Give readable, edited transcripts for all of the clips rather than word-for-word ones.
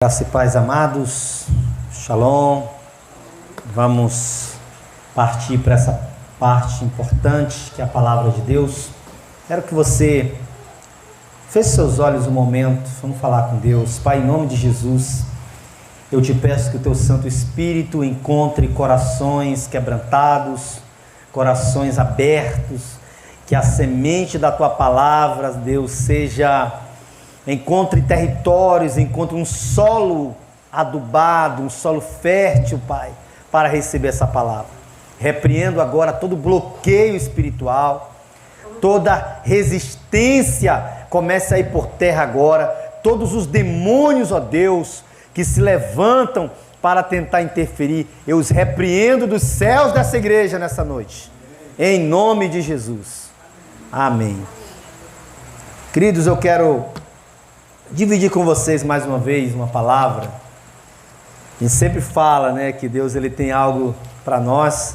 Graça e paz, amados, Shalom. Vamos partir para essa parte importante que é a palavra de Deus. Quero que você feche seus olhos um momento, vamos falar com Deus. Pai, em nome de Jesus, eu te peço que o teu Santo Espírito encontre corações quebrantados, corações abertos, que a semente da tua palavra, Deus, encontre territórios, encontre um solo adubado, um solo fértil, Pai, para receber essa palavra. Repreendo agora todo bloqueio espiritual, toda resistência comece a ir por terra agora, todos os demônios, ó Deus, que se levantam para tentar interferir, eu os repreendo dos céus dessa igreja nessa noite, em nome de Jesus, amém. Queridos, eu quero dividir com vocês mais uma vez uma palavra. A gente sempre fala, né, que Deus ele tem algo para nós,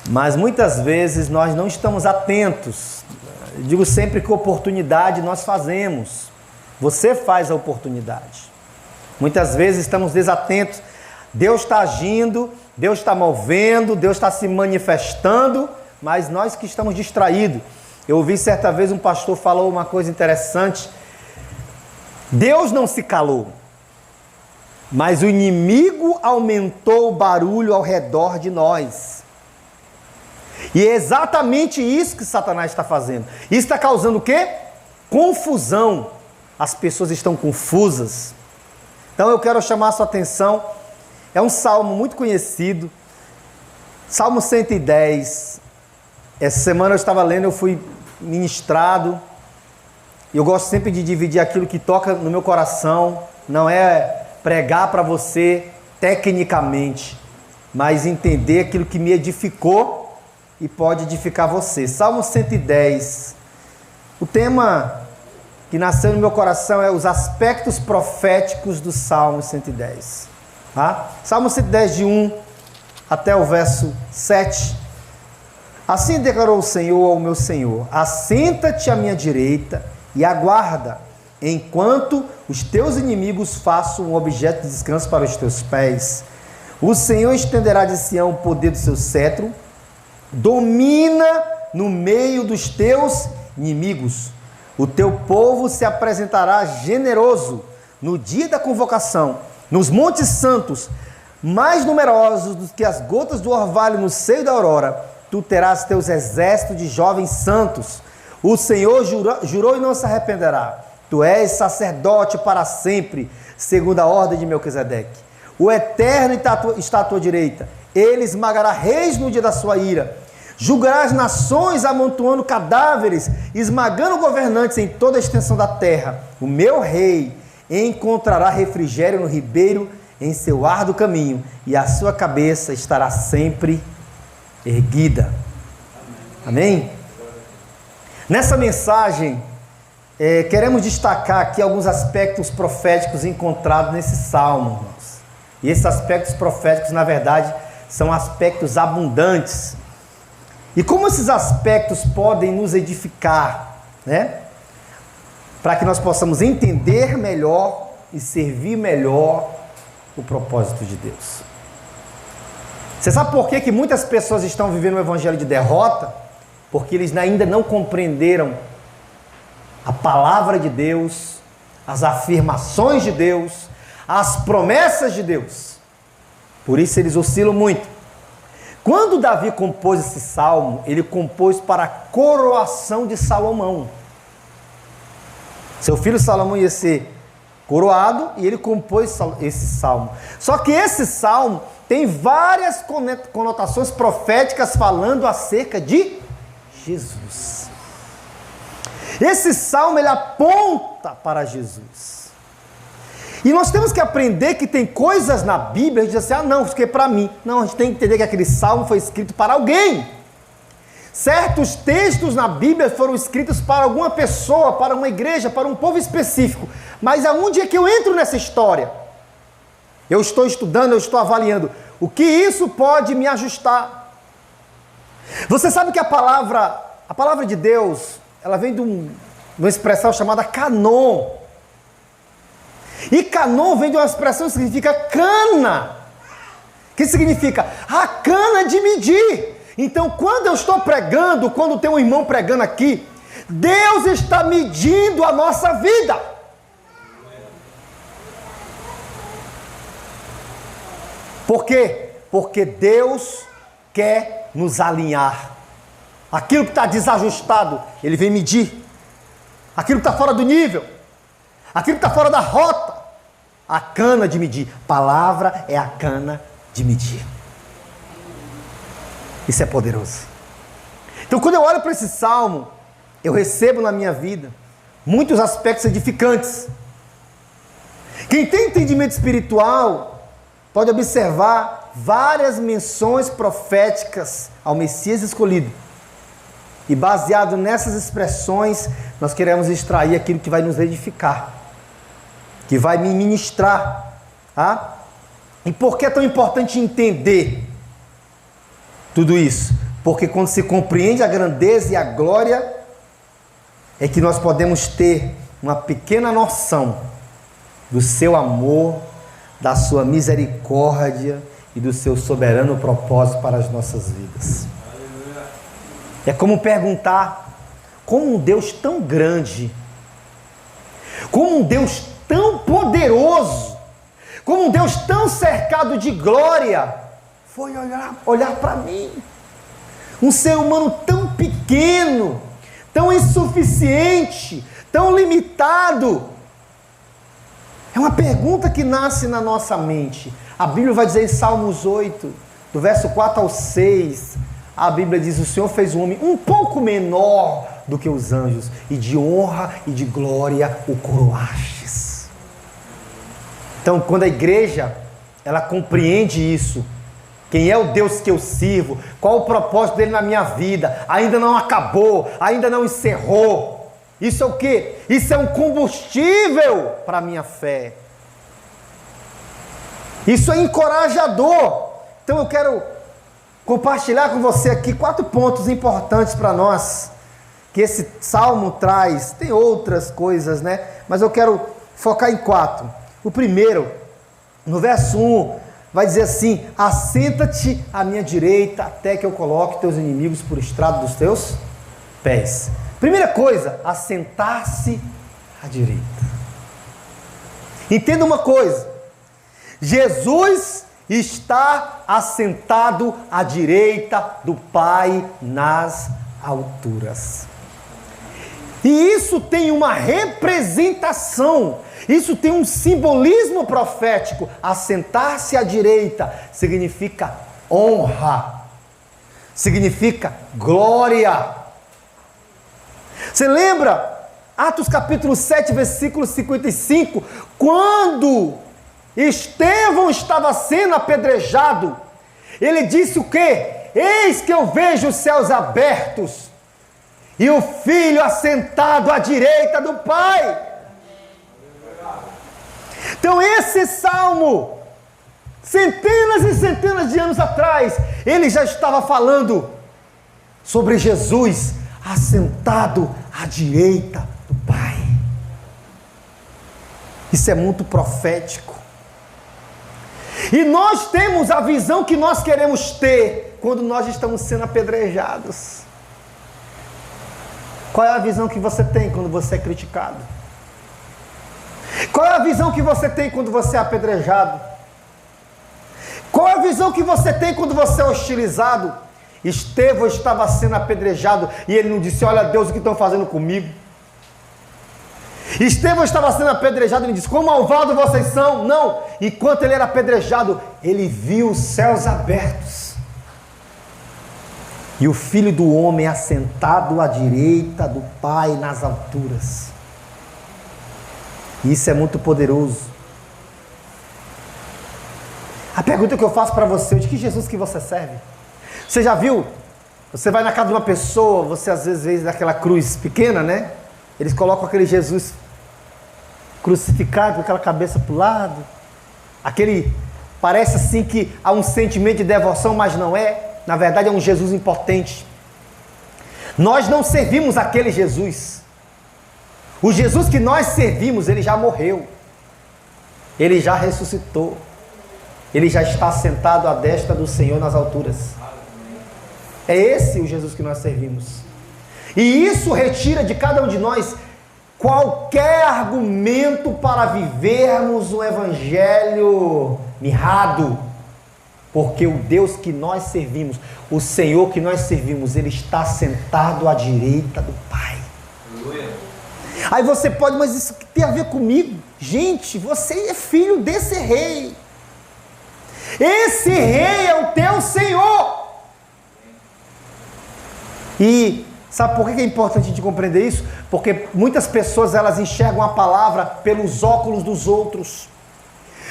mas muitas vezes nós não estamos atentos. Eu digo sempre que oportunidade nós fazemos. Você faz a oportunidade. Muitas vezes estamos desatentos. Deus está agindo, Deus está movendo, Deus está se manifestando, mas nós que estamos distraídos. Eu ouvi certa vez um pastor falou uma coisa interessante. Deus não se calou, mas o inimigo aumentou o barulho ao redor de nós. E é exatamente isso que Satanás está fazendo. Isso está causando o quê? Confusão. As pessoas estão confusas. Então eu quero chamar a sua atenção. É um salmo muito conhecido. Salmo 110. Essa semana eu estava lendo, eu fui ministrado. Eu gosto sempre de dividir aquilo que toca no meu coração, não é pregar para você tecnicamente, mas entender aquilo que me edificou e pode edificar você. Salmo 110, o tema que nasceu no meu coração é os aspectos proféticos do Salmo 110. Tá? Salmo 110 de 1 até o verso 7. Assim declarou o Senhor ao meu Senhor: assenta-te à minha direita e aguarda, enquanto os teus inimigos façam um objeto de descanso para os teus pés. O Senhor estenderá de Sião o poder do seu cetro, domina no meio dos teus inimigos. O teu povo se apresentará generoso no dia da convocação, nos montes santos, mais numerosos do que as gotas do orvalho no seio da aurora. Tu terás teus exércitos de jovens santos. O Senhor jurou e não se arrependerá. Tu és sacerdote para sempre, segundo a ordem de Melquisedeque. O Eterno está à tua direita. Ele esmagará reis no dia da sua ira. Julgará as nações amontoando cadáveres, esmagando governantes em toda a extensão da terra. O meu rei encontrará refrigério no ribeiro em seu árduo caminho, e a sua cabeça estará sempre erguida. Amém? Nessa mensagem, queremos destacar aqui alguns aspectos proféticos encontrados nesse salmo, irmãos. E esses aspectos proféticos, na verdade, são aspectos abundantes. E como esses aspectos podem nos edificar, né? Para que nós possamos entender melhor e servir melhor o propósito de Deus. Você sabe por que muitas pessoas estão vivendo um evangelho de derrota? Porque eles ainda não compreenderam a palavra de Deus, as afirmações de Deus, as promessas de Deus. Por isso eles oscilam muito. Quando Davi compôs esse salmo, ele compôs para a coroação de Salomão. Seu filho Salomão ia ser coroado e ele compôs esse salmo. Só que esse salmo tem várias conotações proféticas falando acerca de Jesus. Esse salmo ele aponta para Jesus. E nós temos que aprender que tem coisas na Bíblia, a gente diz assim, não, isso aqui é para mim. Não, a gente tem que entender que aquele salmo foi escrito para alguém. Certos textos na Bíblia foram escritos para alguma pessoa, para uma igreja, para um povo específico. Mas aonde é que eu entro nessa história? Eu estou estudando, eu estou avaliando. O que isso pode me ajustar? Você sabe que a palavra de Deus, ela vem de uma expressão chamada canon. E Canon vem de uma expressão que significa cana. Que significa a cana de medir. Então, quando eu estou pregando, quando tem um irmão pregando aqui, Deus está medindo a nossa vida. Por quê? Porque Deus quer nos alinhar. Aquilo que está desajustado, Ele vem medir. Aquilo que está fora do nível, aquilo que está fora da rota, a cana de medir. Palavra é a cana de medir. Isso é poderoso. Então, quando eu olho para esse salmo, eu recebo na minha vida muitos aspectos edificantes. Quem tem entendimento espiritual pode observar várias menções proféticas ao Messias escolhido. E baseado nessas expressões, nós queremos extrair aquilo que vai nos edificar, que vai me ministrar. Tá? E por que é tão importante entender tudo isso? Porque quando se compreende a grandeza e a glória, é que nós podemos ter uma pequena noção do seu amor, da sua misericórdia e do seu soberano propósito para as nossas vidas. É como perguntar, como um Deus tão grande, como um Deus tão poderoso, como um Deus tão cercado de glória, foi olhar para mim, um ser humano tão pequeno, tão insuficiente, tão limitado. É uma pergunta que nasce na nossa mente. A Bíblia vai dizer em Salmos 8, do verso 4 ao 6, a Bíblia diz: o Senhor fez o homem um pouco menor do que os anjos, e de honra e de glória o coroastes. Então, quando a igreja, ela compreende isso, quem é o Deus que eu sirvo, qual o propósito dele na minha vida, ainda não acabou, ainda não encerrou. Isso é o quê? Isso é um combustível para a minha fé. Isso é encorajador. Então eu quero compartilhar com você aqui 4 pontos importantes para nós, que esse salmo traz. Tem outras coisas, né? Mas eu quero focar em 4. O primeiro, no verso 1, vai dizer assim: assenta-te à minha direita, até que eu coloque teus inimigos por estrado dos teus pés. Primeira coisa, assentar-se à direita. Entenda uma coisa: Jesus está assentado à direita do Pai nas alturas. E isso tem uma representação, isso tem um simbolismo profético. Assentar-se à direita significa honra, significa glória. Você lembra Atos capítulo 7, versículo 55, quando Estevão estava sendo apedrejado, ele disse o quê? Eis que eu vejo os céus abertos e o Filho assentado à direita do Pai. Então esse salmo, centenas e centenas de anos atrás, ele já estava falando sobre Jesus assentado à direita do Pai. Isso é muito profético. E nós temos a visão que nós queremos ter quando nós estamos sendo apedrejados. Qual é a visão que você tem quando você é criticado? Qual é a visão que você tem quando você é apedrejado? Qual é a visão que você tem quando você é hostilizado? Estevão estava sendo apedrejado e ele não disse: olha Deus, o que estão fazendo comigo? Estevão estava sendo apedrejado e ele disse: quão malvados vocês são. Não, enquanto ele era apedrejado, ele viu os céus abertos e o Filho do Homem assentado à direita do Pai nas alturas. Isso é muito poderoso. A pergunta que eu faço para você: de que Jesus que você serve? Você já viu? Você vai na casa de uma pessoa, você às vezes vê daquela cruz pequena, né? Eles colocam aquele Jesus crucificado com aquela cabeça para o lado. Aquele, parece assim que há um sentimento de devoção, mas não é. Na verdade é um Jesus impotente. Nós não servimos aquele Jesus. O Jesus que nós servimos, ele já morreu. Ele já ressuscitou. Ele já está sentado à destra do Senhor nas alturas. É esse o Jesus que nós servimos. E isso retira de cada um de nós qualquer argumento para vivermos um evangelho mirrado. Porque o Deus que nós servimos, o Senhor que nós servimos, Ele está sentado à direita do Pai. Aleluia. Aí você pode, mas isso tem a ver comigo? Gente, você é filho desse rei. Esse rei é o teu Senhor. E sabe por que é importante a gente compreender isso? Porque muitas pessoas elas enxergam a palavra pelos óculos dos outros.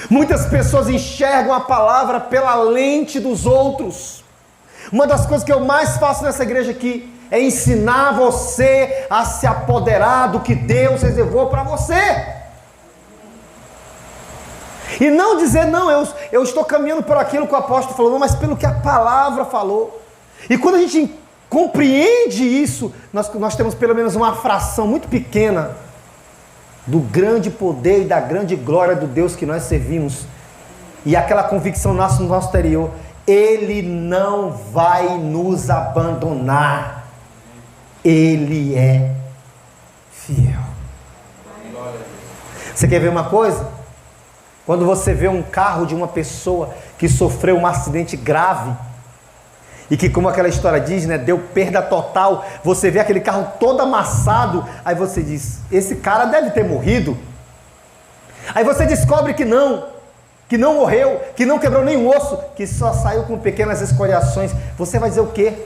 Muitas pessoas enxergam a palavra pela lente dos outros. Uma das coisas que eu mais faço nessa igreja aqui é ensinar você a se apoderar do que Deus reservou para você. E não dizer, não, eu estou caminhando por aquilo que o apóstolo falou, não, mas pelo que a palavra falou. E quando a gente compreende isso, nós temos pelo menos uma fração muito pequena do grande poder e da grande glória do Deus que nós servimos. E aquela convicção nasce no nosso interior: Ele não vai nos abandonar. Ele é fiel. Você quer ver uma coisa? Quando você vê um carro de uma pessoa que sofreu um acidente grave, e que, como aquela história diz, né, deu perda total, você vê aquele carro todo amassado, aí você diz, esse cara deve ter morrido. Aí você descobre que não morreu, que não quebrou nenhum osso, que só saiu com pequenas escoriações. Você vai dizer o quê?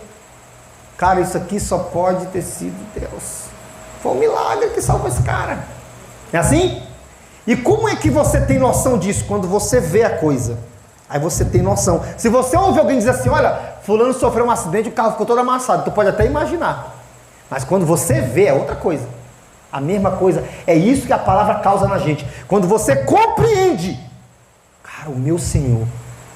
Cara, isso aqui só pode ter sido Deus. Foi um milagre que salvou esse cara. É assim? E como é que você tem noção disso? Quando você vê a coisa. Aí você tem noção. Se você ouve alguém dizer assim, olha, fulano sofreu um acidente, o carro ficou todo amassado, tu pode até imaginar. Mas quando você vê, é outra coisa. A mesma coisa. É isso que a palavra causa na gente. Quando você compreende, cara, o meu Senhor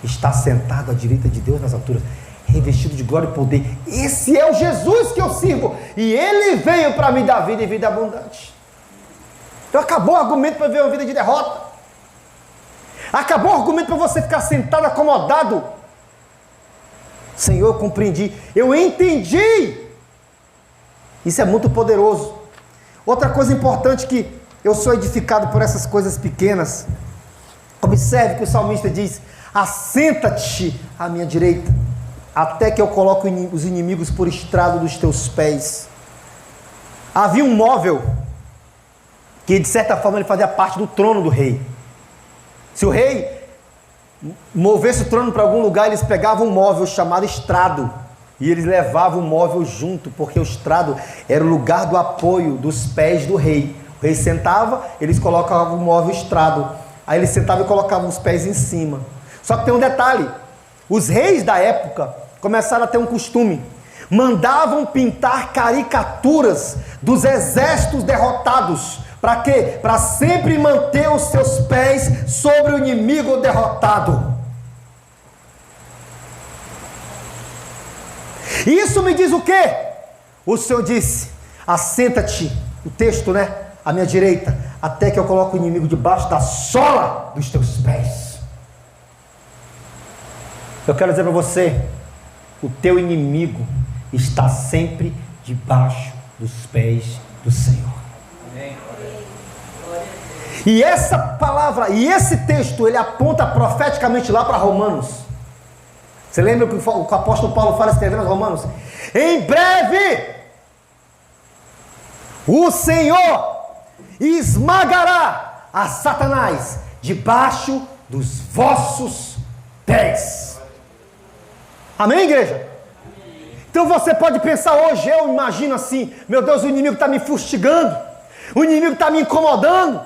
está sentado à direita de Deus nas alturas, revestido de glória e poder. Esse é o Jesus que eu sirvo. E Ele veio para me dar vida e vida abundante. Então acabou o argumento para ver uma vida de derrota. Acabou o argumento para você ficar sentado, acomodado. Senhor, eu compreendi, eu entendi. Isso é muito poderoso. Outra coisa importante, que eu sou edificado por essas coisas pequenas. Observe que o salmista diz: assenta-te à minha direita, até que eu coloque os inimigos por estrado dos teus pés. Havia um móvel que, de certa forma, ele fazia parte do trono do rei. Se o rei movesse o trono para algum lugar, eles pegavam um móvel chamado estrado, e eles levavam o móvel junto, porque o estrado era o lugar do apoio dos pés do rei. O rei sentava, eles colocavam o móvel estrado, aí ele sentava e colocava os pés em cima. Só que tem um detalhe: os reis da época começaram a ter um costume, mandavam pintar caricaturas dos exércitos derrotados. Para quê? Para sempre manter os seus pés sobre o inimigo derrotado. Isso me diz o quê? O Senhor disse: assenta-te, o texto, né? À minha direita, até que eu coloque o inimigo debaixo da sola dos teus pés. Eu quero dizer para você, o teu inimigo está sempre debaixo dos pés do Senhor. E essa palavra, e esse texto, ele aponta profeticamente lá para Romanos. Você lembra que o apóstolo Paulo fala escrevendo aos Romanos? Em breve, o Senhor esmagará a Satanás debaixo dos vossos pés. Amém, igreja? Então você pode pensar hoje, eu imagino assim: meu Deus, o inimigo está me fustigando, o inimigo está me incomodando,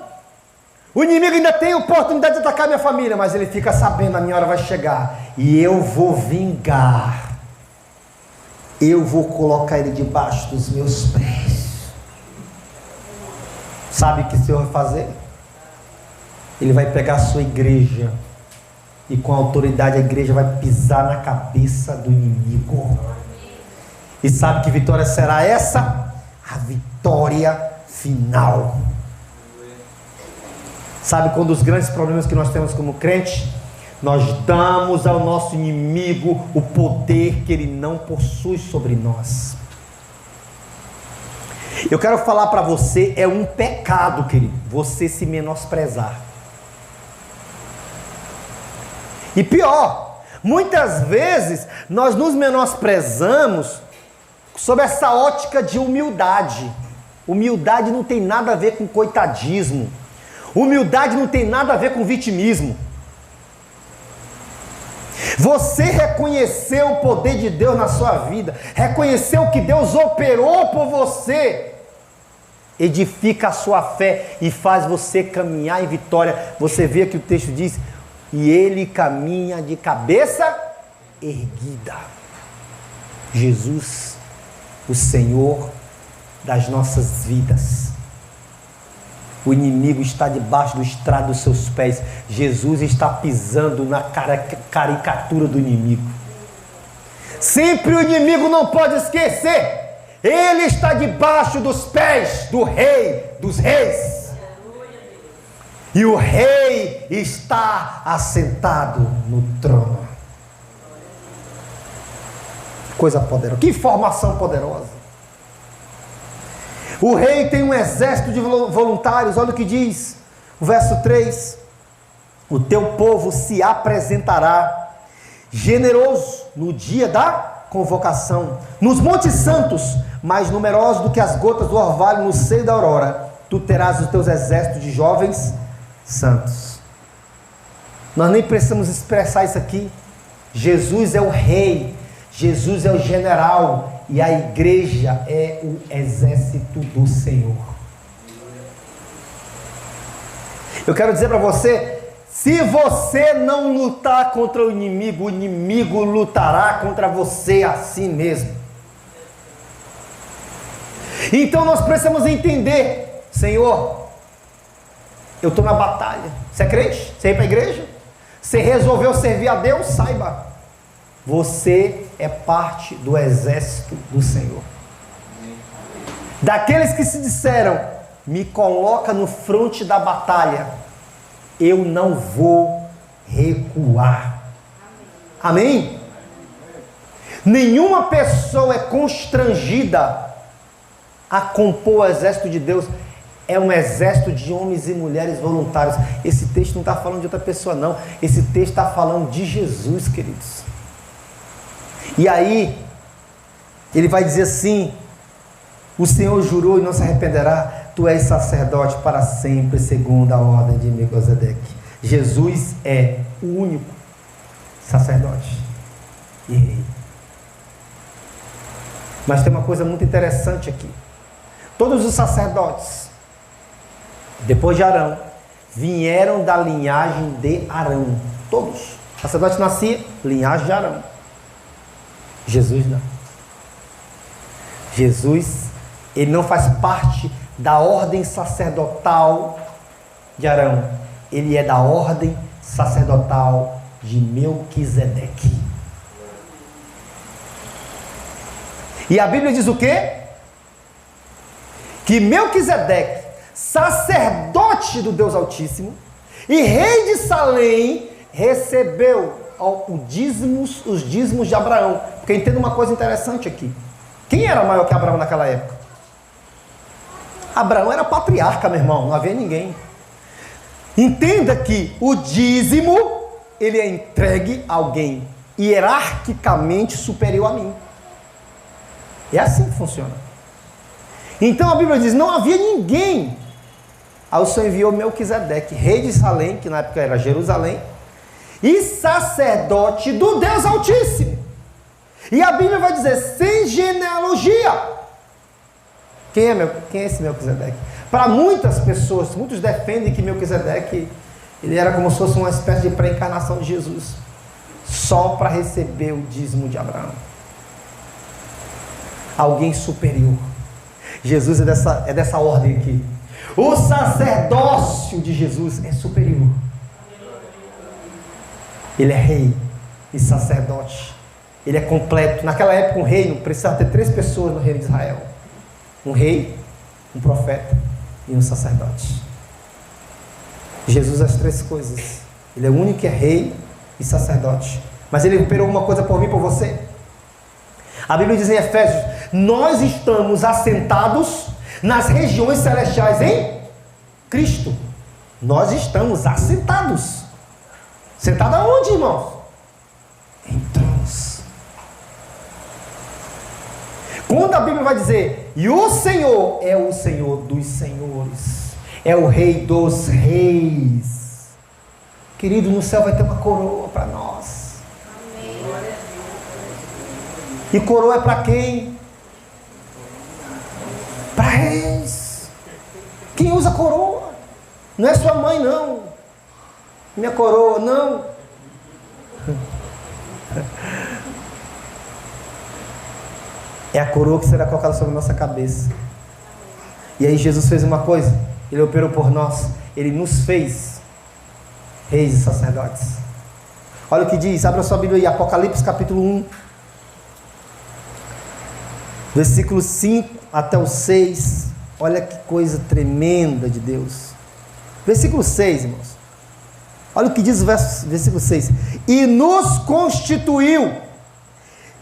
o inimigo ainda tem a oportunidade de atacar minha família, mas ele fica sabendo, a minha hora vai chegar, e eu vou vingar, eu vou colocar ele debaixo dos meus pés. Sabe o que o Senhor vai fazer? Ele vai pegar a sua igreja, e com autoridade a igreja vai pisar na cabeça do inimigo. E sabe que vitória será essa? A vitória final. Sabe quando os grandes problemas que nós temos como crente? Nós damos ao nosso inimigo o poder que ele não possui sobre nós. Eu quero falar para você, é um pecado, querido, você se menosprezar. E pior, muitas vezes nós nos menosprezamos sob essa ótica de humildade. Humildade não tem nada a ver com coitadismo. Humildade não tem nada a ver com vitimismo. Você reconheceu o poder de Deus na sua vida, reconheceu que Deus operou por você, edifica a sua fé e faz você caminhar em vitória. Você vê que o texto diz, e ele caminha de cabeça erguida. Jesus, o Senhor das nossas vidas. O inimigo está debaixo do estrado dos seus pés. Jesus está pisando na caricatura do inimigo. Sempre o inimigo não pode esquecer. Ele está debaixo dos pés do Rei dos Reis. E o Rei está assentado no trono. Coisa poderosa. Que informação poderosa. O rei tem um exército de voluntários, olha o que diz, o verso 3, o teu povo se apresentará generoso no dia da convocação, nos montes santos, mais numerosos do que as gotas do orvalho no seio da aurora, tu terás os teus exércitos de jovens santos. Nós nem precisamos expressar isso aqui, Jesus é o rei, Jesus é o general, e a igreja é o exército do Senhor. Eu quero dizer para você, se você não lutar contra o inimigo lutará contra você assim mesmo. Então nós precisamos entender, Senhor, eu estou na batalha. Você é crente? Você ir para a igreja? Você resolveu servir a Deus? Saiba, você é parte do exército do Senhor. Daqueles que se disseram, me coloca no fronte da batalha, eu não vou recuar. Amém? Nenhuma pessoa é constrangida a compor o exército de Deus. É um exército de homens e mulheres voluntários. Esse texto não está falando de outra pessoa não. Esse texto está falando de Jesus, queridos. E aí, ele vai dizer assim, o Senhor jurou e não se arrependerá, tu és sacerdote para sempre, segundo a ordem de Melquisedeque. Jesus é o único sacerdote e rei. Mas tem uma coisa muito interessante aqui. Todos os sacerdotes, depois de Arão, vieram da linhagem de Arão. Todos. O sacerdote nascia, linhagem de Arão. Jesus não. Jesus, ele não faz parte da ordem sacerdotal de Arão. Ele é da ordem sacerdotal de Melquisedeque. E a Bíblia diz o quê? Que Melquisedeque, sacerdote do Deus Altíssimo e rei de Salém, recebeu os dízimos de Abraão. Porque entenda uma coisa interessante aqui. Quem era maior que Abraão naquela época? Abraão era patriarca, meu irmão, não havia ninguém. Entenda que o dízimo, ele é entregue a alguém hierarquicamente superior a mim. É assim que funciona. Então a Bíblia diz, não havia ninguém. Aí o Senhor enviou Melquisedeque, rei de Salém, que na época era Jerusalém, e sacerdote do Deus Altíssimo. E a Bíblia vai dizer, sem genealogia. Quem é esse Melquisedeque? Para muitas pessoas, muitos defendem que Melquisedeque, ele era como se fosse uma espécie de pré-encarnação de Jesus, só para receber o dízimo de Abraão. Alguém superior. Jesus é dessa ordem aqui. O sacerdócio de Jesus é superior. Ele é rei e sacerdote. Ele é completo. Naquela época, um reino precisava ter 3 pessoas no reino de Israel: um rei, um profeta e um sacerdote. Jesus é as três coisas. Ele é o único que é rei e sacerdote. Mas ele operou uma coisa por mim e por você. A Bíblia diz em Efésios: nós estamos assentados nas regiões celestiais em Cristo. Nós estamos assentados. Sentado aonde, irmãos? Em tronos. Quando a Bíblia vai dizer: e o Senhor é o Senhor dos senhores, é o Rei dos reis. Querido, no céu vai ter uma coroa para nós. Amém. E coroa é para quem? Para reis. Quem usa coroa? Não é sua mãe, não. Minha coroa, não. É a coroa que será colocada sobre a nossa cabeça. E aí Jesus fez uma coisa. Ele operou por nós. Ele nos fez reis e sacerdotes. Olha o que diz. Abra sua Bíblia aí. Apocalipse capítulo 1. Versículo 5 até o 6. Olha que coisa tremenda de Deus. Versículo 6, irmãos. Olha o que diz o versículo 6. E nos constituiu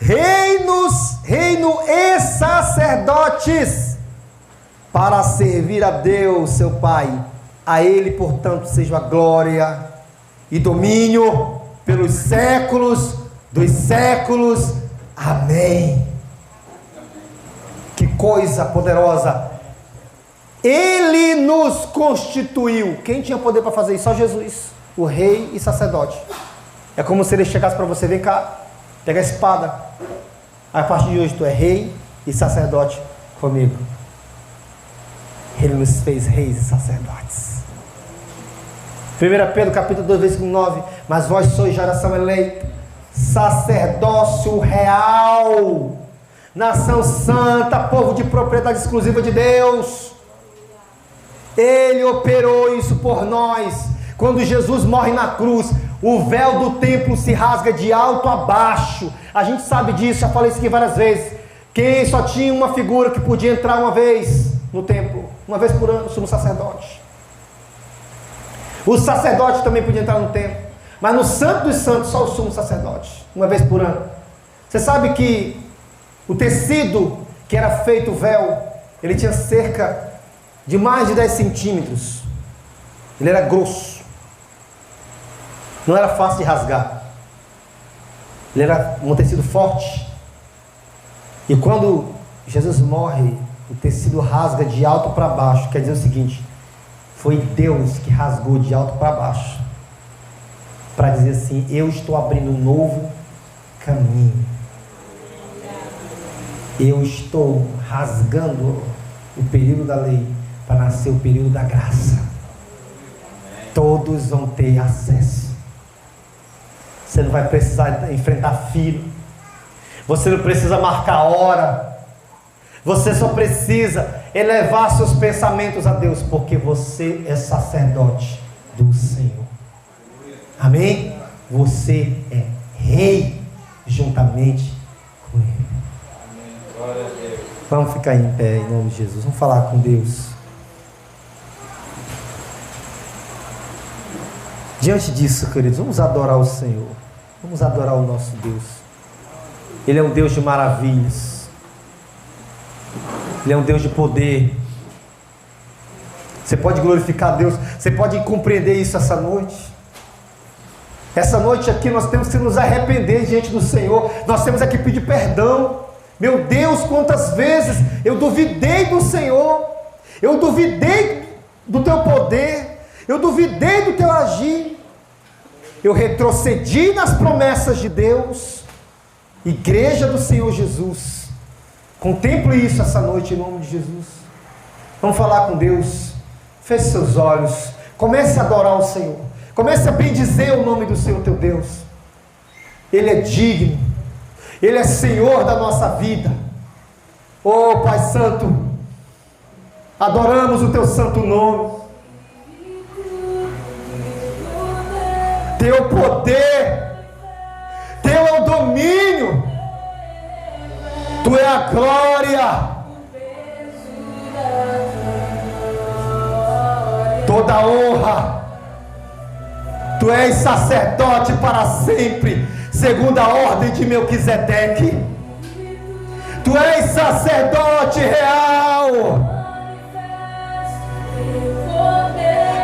reino e sacerdotes, para servir a Deus, seu Pai. A Ele, portanto, seja a glória e domínio pelos séculos dos séculos. Amém. Que coisa poderosa. Ele nos constituiu. Quem tinha poder para fazer isso? Só Jesus, o rei e sacerdote. É como se ele chegasse para você: vem cá, pega a espada. A partir de hoje tu é rei e sacerdote comigo. Ele nos fez reis e sacerdotes. 1 Pedro capítulo 2, versículo 9. Mas vós sois geração eleita, sacerdócio real, nação santa, povo de propriedade exclusiva de Deus. Ele operou isso por nós. Quando Jesus morre na cruz, o véu do templo se rasga de alto a baixo. A gente sabe disso, já falei isso aqui várias vezes. Quem só tinha uma figura que podia entrar uma vez no templo, uma vez por ano, o sumo sacerdote. O sacerdote também podia entrar no templo, mas no Santo dos Santos só o sumo sacerdote, uma vez por ano. Você sabe que o tecido que era feito o véu, ele tinha cerca de mais de 10 centímetros. Ele era grosso. Não era fácil de rasgar. Ele era um tecido forte. E quando Jesus morre, o tecido rasga de alto para baixo. Quer dizer o seguinte: foi Deus que rasgou de alto para baixo, para dizer assim: eu estou abrindo um novo caminho. Eu estou rasgando o período da lei para nascer o período da graça. Todos vão ter acesso. Você não vai precisar enfrentar fila. Você não precisa marcar hora. Você só precisa elevar seus pensamentos a Deus, porque você é sacerdote do Senhor. Amém? Você é rei juntamente com Ele. Vamos ficar em pé em nome de Jesus. Vamos falar com Deus. Diante disso, queridos, vamos adorar o Senhor. Vamos adorar o nosso Deus. Ele é um Deus de maravilhas. Ele é um Deus de poder. Você pode glorificar a Deus. Você pode compreender isso essa noite. Essa noite aqui nós temos que nos arrepender diante do Senhor. Nós temos que pedir perdão. Meu Deus, quantas vezes eu duvidei do Senhor. Eu duvidei do teu poder. Eu duvidei do teu agir. Eu retrocedi nas promessas de Deus. Igreja do Senhor Jesus, contemple isso essa noite em nome de Jesus. Vamos falar com Deus. Feche seus olhos. Comece a adorar o Senhor. Comece a bendizer o nome do Senhor teu Deus. Ele é digno. Ele é Senhor da nossa vida. Oh Pai Santo, adoramos o teu santo nome. Teu poder, teu é o domínio, tu é a glória, toda honra Tu és sacerdote para sempre, segundo a ordem de Melquisedeque. Tu és sacerdote real.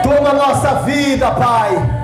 Toma nossa vida, Pai.